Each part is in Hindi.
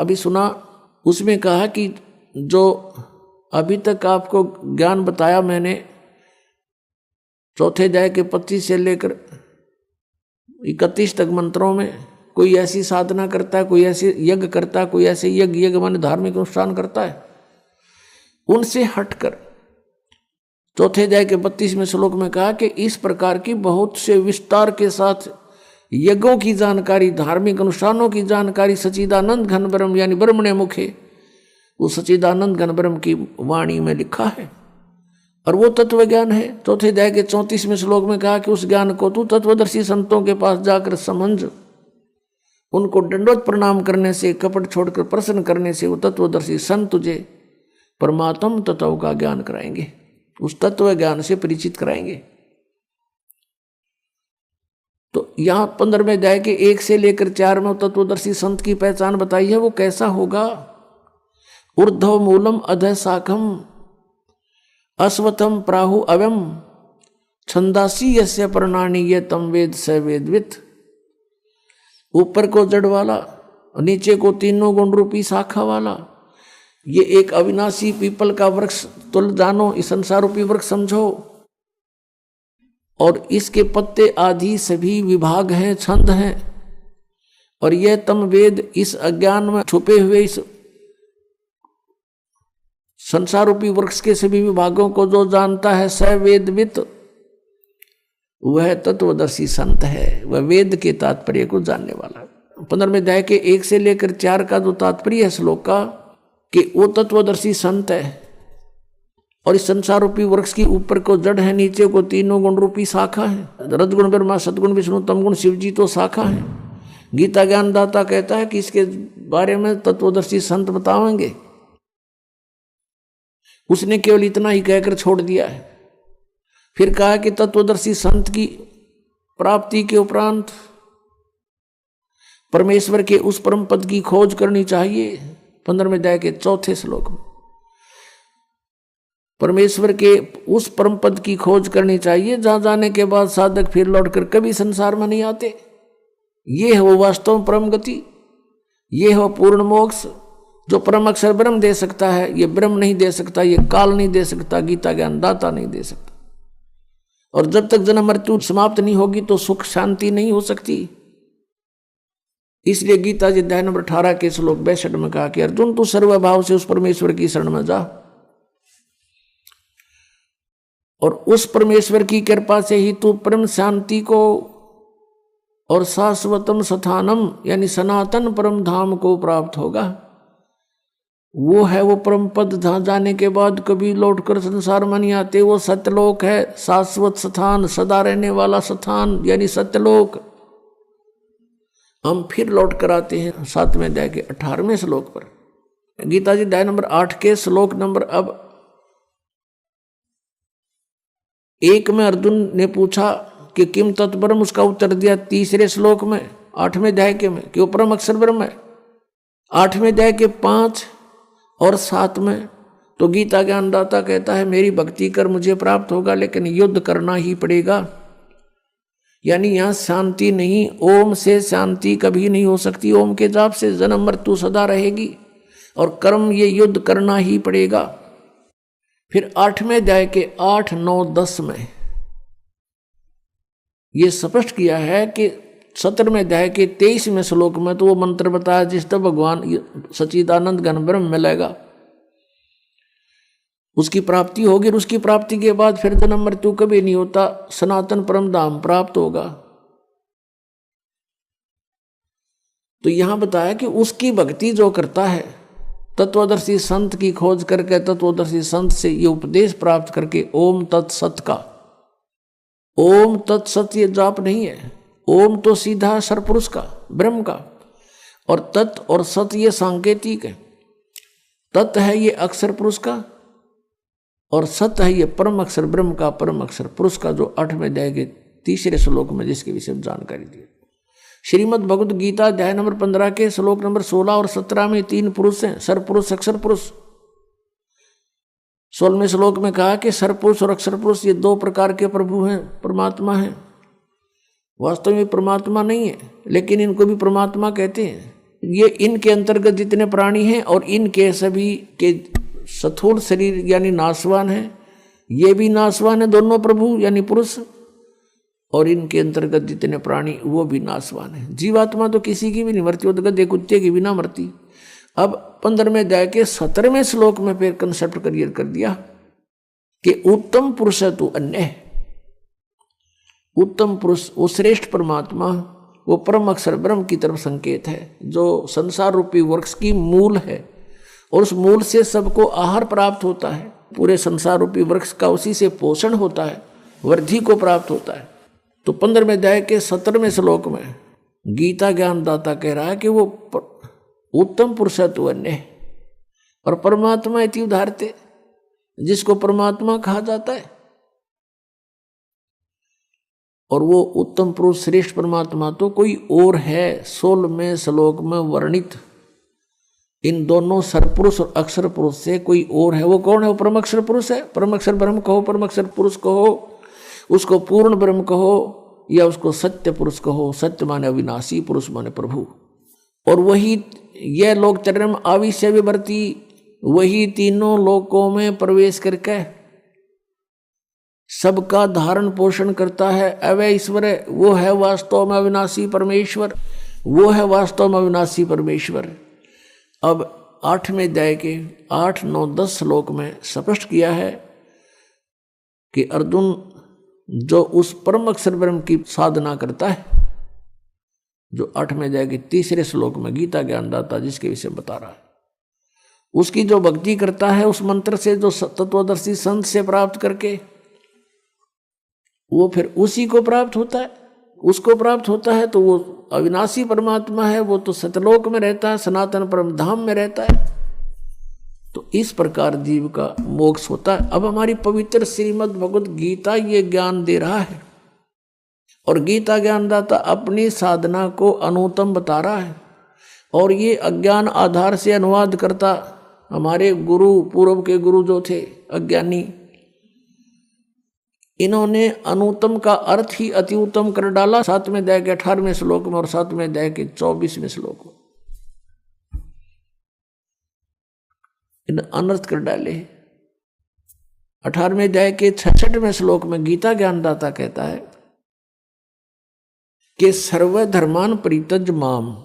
अभी सुना, उसमें कहा कि जो अभी तक आपको ज्ञान बताया मैंने, चौथे अध्याय के 25 से लेकर 31 तक मंत्रों में, कोई ऐसी साधना करता है, कोई ऐसे यज्ञ करता है, कोई ऐसे यज्ञ माने धार्मिक अनुष्ठान करता है, उनसे हटकर चौथे अध्याय के 32वें श्लोक में कहा कि इस प्रकार की बहुत से विस्तार के साथ यज्ञों की जानकारी, धार्मिक अनुष्ठानों की जानकारी सच्चिदानंद घन ब्रह्म यानी ब्रह्मणे मुखे, वो सच्चिदानंद घन ब्रह्म की वाणी में लिखा है और वो तत्व ज्ञान है। चौथे अध्याय के 34वें श्लोक में कहा कि उस ज्ञान को तू तत्वदर्शी संतों के पास जाकर समझ, उनको दंडवत प्रणाम करने से, कपट छोड़कर प्रसन्न करने से वो तत्वदर्शी संत तुझे परमात्म तत्व का ज्ञान कराएंगे, उस तत्व ज्ञान से परिचित कराएंगे। तो यहां 15वें अध्याय के 1 से लेकर 4 में तत्वदर्शी संत की पहचान बताई है। वो कैसा होगा? ऊर्ध्व मूलम अधः शाखम अश्वत्थम प्राहु अव्यम छंदासी यस्य प्रणानी ये तम वेद स वेदवित। ऊपर को जड़ वाला, नीचे को तीनों गुण रूपी शाखा वाला, ये एक अविनाशी पीपल का वृक्ष तुल जानो, इस संसार रूपी वृक्ष समझो, और इसके पत्ते आदि सभी विभाग हैं, छंद हैं, और यह तम वेद इस अज्ञान में छुपे हुए इस संसार रूपी वृक्ष के सभी विभागों को जो जानता है, स वेदवित, वह तत्वदर्शी संत है, वह वेद के तात्पर्य को जानने वाला। 15वें अध्याय के 1 से लेकर 4 का जो तात्पर्य है श्लोक का, कि वो तत्वदर्शी संत है और इस संसार रूपी वृक्ष की ऊपर को जड़ है, नीचे को तीनों गुण रूपी शाखा है। रजगुण ब्रह्मा, सदगुण विष्णु, तमगुण शिव जी तो शाखा है। गीता ज्ञानदाता कहता है कि इसके बारे में तत्वदर्शी संत बताएंगे। उसने केवल इतना ही कहकर छोड़ दिया है। फिर कहा कि तत्वदर्शी संत की प्राप्ति के उपरांत परमेश्वर के उस परम पद की खोज करनी चाहिए। 15वें अध्याय के 4 श्लोक में परमेश्वर के उस परम पद की खोज करनी चाहिए, जहां जाने के बाद साधक फिर लौटकर कभी संसार में नहीं आते। ये है वो वास्तव परम गति, ये है वो पूर्ण मोक्ष जो परम अक्षर ब्रह्म दे सकता है। ये ब्रह्म नहीं दे सकता, ये काल नहीं दे सकता, गीता ज्ञानदाता नहीं दे सकता। और जब तक जन्म मृत्यु समाप्त नहीं होगी तो सुख शांति नहीं हो सकती। इसलिए गीता जी अध्याय नंबर 18 के श्लोक 62 में कहा कि अर्जुन तू सर्वभाव से उस परमेश्वर की शरण में जा, और उस परमेश्वर की कृपा से ही तू परम शांति को और शाश्वतम स्थानम यानी सनातन परम धाम को प्राप्त होगा। वो है वो परम पद जहां जाने के बाद कभी लौटकर संसार में नहीं आते। वो सत्यलोक है, शाश्वत स्थान, सदा रहने वाला स्थान यानी सत्यलोक। हम फिर लौट कर आते हैं 7वें अध्याय के 18वें श्लोक पर। गीता जी अध्याय नंबर 8 के श्लोक नंबर अब 1 में अर्जुन ने पूछा कि किम तत्परम, उसका उत्तर दिया 3रे श्लोक में 8वें अध्याय के में कि वो परम अक्षर ब्रह्म है। 8वें अध्याय के 5 और 7 में तो गीता ज्ञानदाता कहता है मेरी भक्ति कर मुझे प्राप्त होगा, लेकिन युद्ध करना ही पड़ेगा। यानी यहां शांति नहीं, ओम से शांति कभी नहीं हो सकती। ओम के जाप से जन्म मृत्यु सदा रहेगी और कर्म ये युद्ध करना ही पड़ेगा। फिर 8वें अध्याय के 8, 9, 10 में ये स्पष्ट किया है कि 17वें अध्याय के 23वें श्लोक में तो वो मंत्र बताया जिससे भगवान सच्चिदानंद घन ब्रह्म मिलेगा, उसकी प्राप्ति होगी। और उसकी प्राप्ति के बाद फिर जन्म मृत्यु कभी नहीं होता, सनातन परम धाम प्राप्त होगा। तो यहां बताया कि उसकी भक्ति जो करता है, तत्वदर्शी संत की खोज करके, तत्वदर्शी संत से ये उपदेश प्राप्त करके, ओम तत्सत का, ओम तत्सत ये जाप नहीं है। ओम तो सीधा सरपुरुष का, ब्रह्म का, और तत् और सत ये सांकेतिक है। तत् है ये अक्षर पुरुष का और सत है ये परम अक्षर ब्रह्म का, परम अक्षर पुरुष का, जो 8वें अध्याय के 3रे श्लोक में जिसके विषय में जानकारी दी। श्रीमद् भगवद गीता अध्याय नंबर 15 के श्लोक नंबर 16 और 17 में 3 पुरुष हैं, सरपुरुष अक्षर पुरुष। 16वें श्लोक में कहा कि सरपुरुष और अक्षर पुरुष ये 2 प्रकार के प्रभु हैं, परमात्मा हैं। वास्तव में परमात्मा नहीं है, लेकिन इनको भी परमात्मा कहते हैं। ये इनके अंतर्गत जितने प्राणी हैं और इनके सभी के स्थूल शरीर यानी नाशवान है, ये भी नाशवान है दोनों प्रभु यानी पुरुष, और इनके अंतर्गत जितने प्राणी वो भी नाशवान है। जीवात्मा तो किसी की भी नहीं मरती, वो तो गधे कुत्ते की भी ना मरती। अब 15वें अध्याय के 17वें श्लोक में फिर कंसेप्ट क्लियर कर दिया कि उत्तम पुरुष है तू अन्य। उत्तम पुरुष वो श्रेष्ठ परमात्मा, वो परम अक्षर ब्रह्म की तरफ संकेत है, जो संसार रूपी वृक्ष की मूल है, और उस मूल से सबको आहार प्राप्त होता है। पूरे संसार रूपी वृक्ष का उसी से पोषण होता है, वृद्धि को प्राप्त होता है। तो 15वें अध्याय के 17वें श्लोक में गीता ज्ञानदाता कह रहा है कि वो उत्तम पुरुष तु अन्य, और परमात्मा इति उदाहरते, जिसको परमात्मा कहा जाता है। और वो उत्तम पुरुष श्रेष्ठ परमात्मा तो कोई और है 16वें श्लोक में वर्णित इन दोनों सरपुरुष और अक्षर पुरुष से कोई और है। वो कौन है? वो परम अक्षर पुरुष है। परम अक्षर ब्रह्म कहो, परम अक्षर पुरुष कहो, उसको पूर्ण ब्रह्म कहो, या उसको सत्य पुरुष कहो। सत्य माने अविनाशी, पुरुष माने प्रभु। और वही यह लोक चरण आविष्य विवर्ती, वही तीनों लोकों में प्रवेश करके सबका धारण पोषण करता है। अवय ईश्वर, वो है वास्तव में अविनाशी परमेश्वर, वो है वास्तव में अविनाशी परमेश्वर। अब 8वें अध्याय के 8, 9, 10 श्लोक में स्पष्ट किया है कि अर्जुन जो उस परम अक्षर ब्रह्म की साधना करता है, जो 8वें अध्याय के 3 श्लोक में गीता ज्ञानदाता जिसके विषय बता रहा है, उसकी जो भक्ति करता है उस मंत्र से, जो तत्वदर्शी संत से प्राप्त करके, वो फिर उसी को प्राप्त होता है, उसको प्राप्त होता है। तो वो अविनाशी परमात्मा है, वो तो सतलोक में रहता है, सनातन परम धाम में रहता है। तो इस प्रकार जीव का मोक्ष होता है। अब हमारी पवित्र श्रीमद् भगवद गीता ये ज्ञान दे रहा है, और गीता ज्ञानदाता अपनी साधना को अनुत्तम बता रहा है। और ये अज्ञान आधार से अनुवाद करता हमारे गुरु, पूर्व के गुरु जो थे अज्ञानी, इन्होंने अनुत्तम का अर्थ ही अति उत्तम कर डाला 7वें अध्याय के 18वें श्लोक में और 7वें अध्याय के 24वें श्लोक में इन अनर्थ कर डाले। 18वें अध्याय के 66वें श्लोक में गीता ज्ञानदाता कहता है कि सर्वधर्मान परित्यज माम,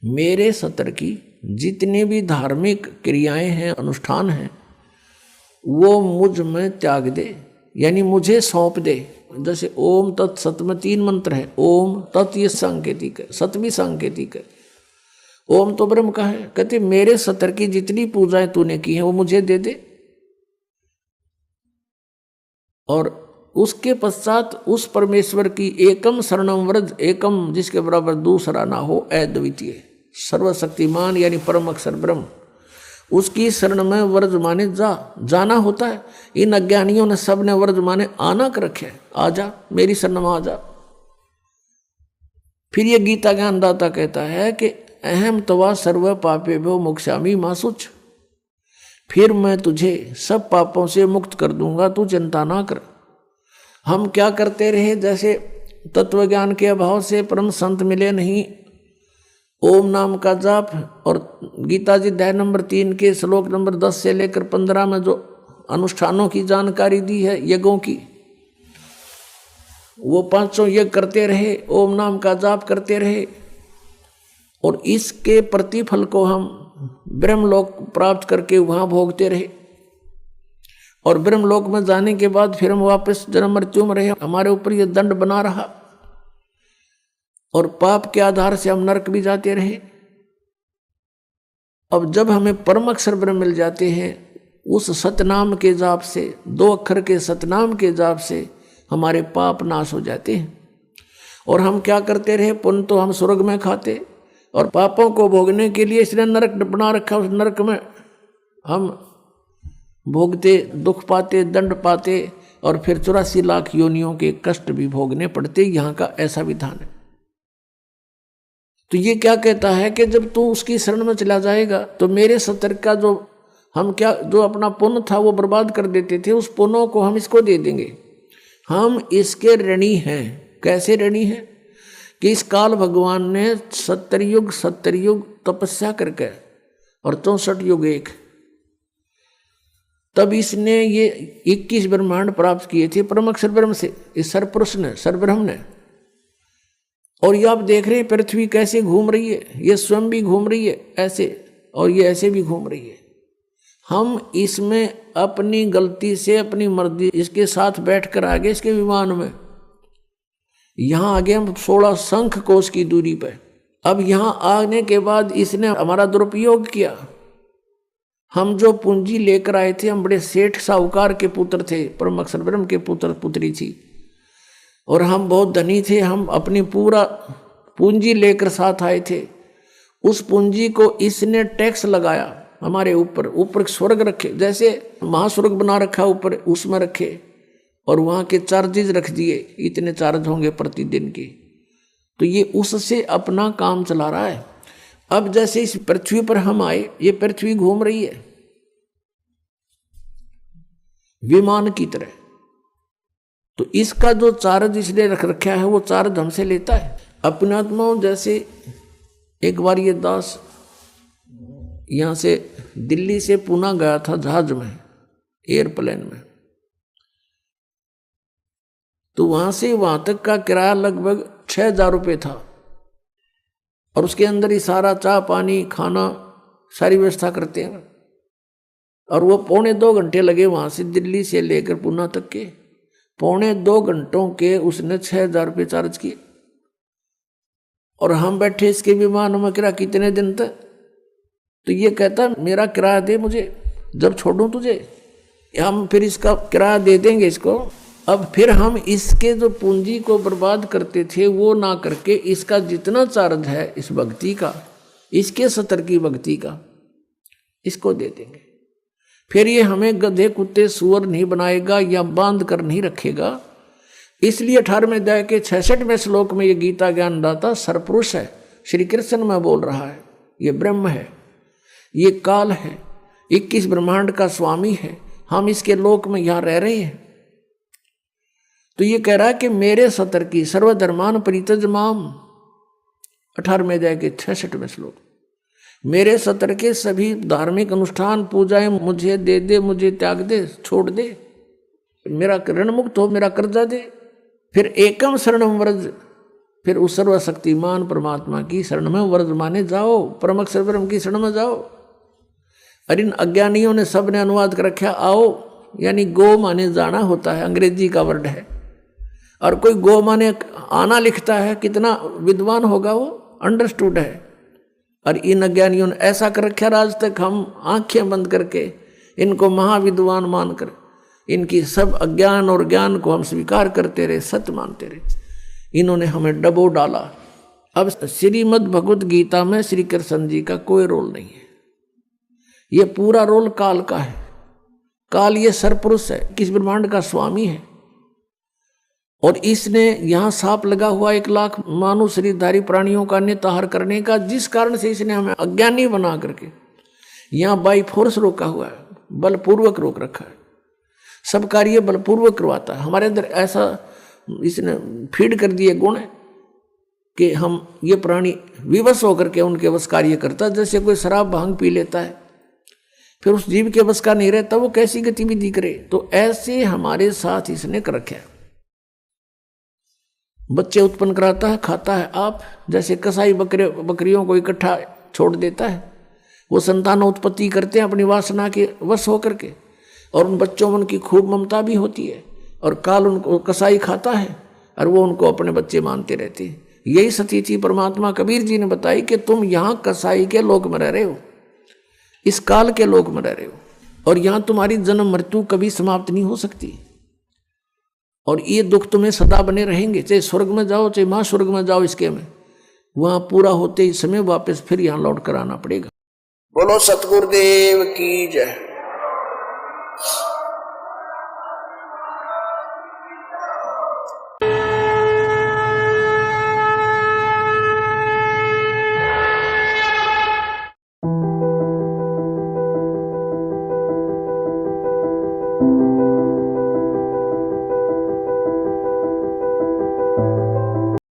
मेरे सतर की जितनी भी धार्मिक क्रियाएं हैं, अनुष्ठान हैं, वो मुझ में त्याग दे, यानी मुझे सौंप दे। जैसे ओम तत् सत में 3 मंत्र है। ओम तत् ये सांकेतिक है, सत भी सांकेतिक है। ओम तो ब्रह्म का है। कहते मेरे सतर की जितनी पूजाएं तूने की हैं वो मुझे दे दे, और उसके पश्चात उस परमेश्वर की एकम शरणम व्रज, एकम जिसके बराबर दूसरा ना हो, अद्वितीय सर्वशक्तिमान यानी परम अक्षर ब्रह्म, उसकी शरण में व्रज माने जाना होता है। इन अज्ञानियों ने सब ने व्रज माने आना कर रखे, आ जा मेरी शरण में आ जा। फिर ये गीता ज्ञानदाता कहता है कि अहम तवा सर्व पापेभ्यो मोक्षामि मा शुच, फिर मैं तुझे सब पापों से मुक्त कर दूंगा, तू चिंता ना कर। हम क्या करते रहे, जैसे तत्व ज्ञान के अभाव से परम संत मिले नहीं, ओम नाम का जाप, और गीता जी अध्याय नंबर 3 के श्लोक नंबर 10 से लेकर 15 में जो अनुष्ठानों की जानकारी दी है, यज्ञों की, वो 500 यज्ञ करते रहे, ओम नाम का जाप करते रहे, और इसके प्रतिफल को हम ब्रह्मलोक प्राप्त करके वहां भोगते रहे। और ब्रह्मलोक में जाने के बाद फिर हम वापस जन्म मृत्यु में रहे, हमारे ऊपर ये दंड बना रहा, और पाप के आधार से हम नरक भी जाते रहे। अब जब हमें परम अक्षर ब्रह्म मिल जाते हैं, उस सतनाम के जाप से, 2 अक्षर के सतनाम के जाप से हमारे पाप नाश हो जाते हैं। और हम क्या करते रहे, पुण्य तो हम स्वर्ग में खाते, और पापों को भोगने के लिए इसने नरक बना रखा, उस नरक में हम भोगते, दुख पाते, दंड पाते, और फिर 84 लाख योनियों के कष्ट भी भोगने पड़ते। यहाँ का ऐसा विधान है। तो ये क्या कहता है कि जब तू उसकी शरण में चला जाएगा तो मेरे सतर का जो हम क्या जो अपना पुण्य था वो बर्बाद कर देते थे, उस पुण्यों को हम इसको दे देंगे। हम इसके ऋणी हैं। कैसे ऋणी हैं कि इस काल भगवान ने 70 युग तपस्या करके और 64 युग एक, तब इसने ये 21 ब्रह्मांड प्राप्त किए थे परमअक्षर ब्रह्म से, इस सरपुरुष ने, सरब्रह्म ने। और ये आप देख रहे हैं पृथ्वी कैसे घूम रही है, ये स्वयं भी घूम रही है ऐसे, और ये ऐसे भी घूम रही है। हम इसमें अपनी गलती से, अपनी मर्जी इसके साथ बैठकर आ गए इसके विमान में। यहां आ गए हम 16 शंख कोश की दूरी पे। अब यहां आने के बाद इसने हमारा दुरुपयोग किया। हम जो पूंजी लेकर आए थे, हम बड़े सेठ साहूकार के पुत्र थे, परमअक्षर ब्रह्म के पुत्र पुत्री थी, और हम बहुत धनी थे। हम अपनी पूरा पूंजी लेकर साथ आए थे। उस पूंजी को इसने टैक्स लगाया हमारे ऊपर। ऊपर स्वर्ग रखे, जैसे महास्वर्ग बना रखा ऊपर, उसमें रखे, और वहाँ के चार्जेज रख दिए, इतने चार्ज होंगे प्रतिदिन के। तो ये उससे अपना काम चला रहा है। अब जैसे इस पृथ्वी पर हम आए, ये पृथ्वी घूम रही है विमान की तरह। तो इसका जो चार्ज इसने रख रखा है, वो चार्ज हमसे लेता है। अपने आत्मा जैसे एक बार ये दास यहाँ से दिल्ली से पुणे गया था जहाज में, एयरप्लेन में। तो वहां से वहां तक का किराया लगभग 6,000 रुपये था, और उसके अंदर ही सारा चाय पानी खाना सारी व्यवस्था करते हैं। और वो 2.25 घंटे लगे वहां से, दिल्ली से लेकर पुणे तक के 2.25 घंटों के उसने 6,000 रुपये चार्ज किए। और हम बैठे इसके विमान में, किराया कितने दिन तक? तो ये कहता मेरा किराया दे मुझे, जब छोड़ूं तुझे। हम फिर इसका किराया दे देंगे इसको। अब फिर हम इसके जो पूंजी को बर्बाद करते थे वो ना करके, इसका जितना चार्ज है इस भक्ति का, इसके 70 की भक्ति का, इसको दे देंगे। फिर ये हमें गधे कुत्ते सुअर नहीं बनाएगा या बांध कर नहीं रखेगा। इसलिए 18वें अध्याय के 66वें श्लोक में ये गीता ज्ञानदाता सरपुरुष है, श्री कृष्ण में बोल रहा है। ये ब्रह्म है, ये काल है, 21 ब्रह्मांड का स्वामी है। हम इसके लोक में यहां रह रहे हैं। तो ये कह रहा है कि मेरे 70 की सर्वधर्मान परित्यज माम, 18वें अध्याय के 66वें श्लोक, मेरे 70 के सभी धार्मिक अनुष्ठान पूजाएं मुझे दे दे, मुझे त्याग दे, छोड़ दे, मेरा ऋण मुक्त हो, मेरा कर्जा दे। फिर एकम शरणम व्रज, फिर उस सर्वशक्तिमान परमात्मा की शरण में व्रज माने जाओ, परमअक्षर ब्रह्म की शरण में जाओ। अरे इन अज्ञानियों ने सबने अनुवाद कर रखा आओ, यानी गो माने जाना होता है, अंग्रेजी का वर्ड है। और कोई गो माने आना लिखता है, कितना विद्वान होगा वो, अंडरस्टूड है। और इन अज्ञानियों ने ऐसा कर रखा, आज तक हम आंखें बंद करके इनको महाविद्वान मानकर इनकी सब अज्ञान और ज्ञान को हम स्वीकार करते रहे, सत्य मानते रहे। इन्होंने हमें डबो डाला। अब श्रीमद् भगवत गीता में श्री कृष्ण जी का कोई रोल नहीं है, ये पूरा रोल काल का है। काल ये सरपुरुष है, किस ब्रह्मांड का स्वामी है। और इसने यहाँ सांप लगा हुआ 1 लाख मानव शरीरधारी प्राणियों का निताहार करने का, जिस कारण से इसने हमें अज्ञानी बना करके यहाँ बाई फोर्स रोका हुआ है, बलपूर्वक रोक रखा है। सब कार्य बलपूर्वक करवाता है। हमारे अंदर ऐसा इसने फीड कर दिए गुण कि हम ये प्राणी विवश होकर के उनके बस कार्य करता है। जैसे कोई शराब भांग पी लेता है, फिर उस जीव के बस का नहीं रहता, वो कैसी गतिविधि करे। तो ऐसे हमारे साथ इसने कर रखा है। बच्चे उत्पन्न कराता है, खाता है आप, जैसे कसाई बकरियों को इकट्ठा छोड़ देता है, वो संतान उत्पत्ति करते हैं अपनी वासना के वश होकर के, और उन बच्चों में उनकी खूब ममता भी होती है, और काल उनको कसाई खाता है और वो उनको अपने बच्चे मानते रहते हैं। यही सतीथि परमात्मा कबीर जी ने बताई कि तुम यहाँ कसाई के लोक में रह रहे हो, इस काल के लोक में रह रहे हो, और यहाँ तुम्हारी जन्म मृत्यु कभी समाप्त नहीं हो सकती, और ये दुख तुम्हें सदा बने रहेंगे। चाहे स्वर्ग में जाओ, चाहे महास्वर्ग में जाओ, इसके में वहाँ पूरा होते ही समय वापस फिर यहाँ लौट कर आना पड़ेगा। बोलो सतगुरुदेव की जय।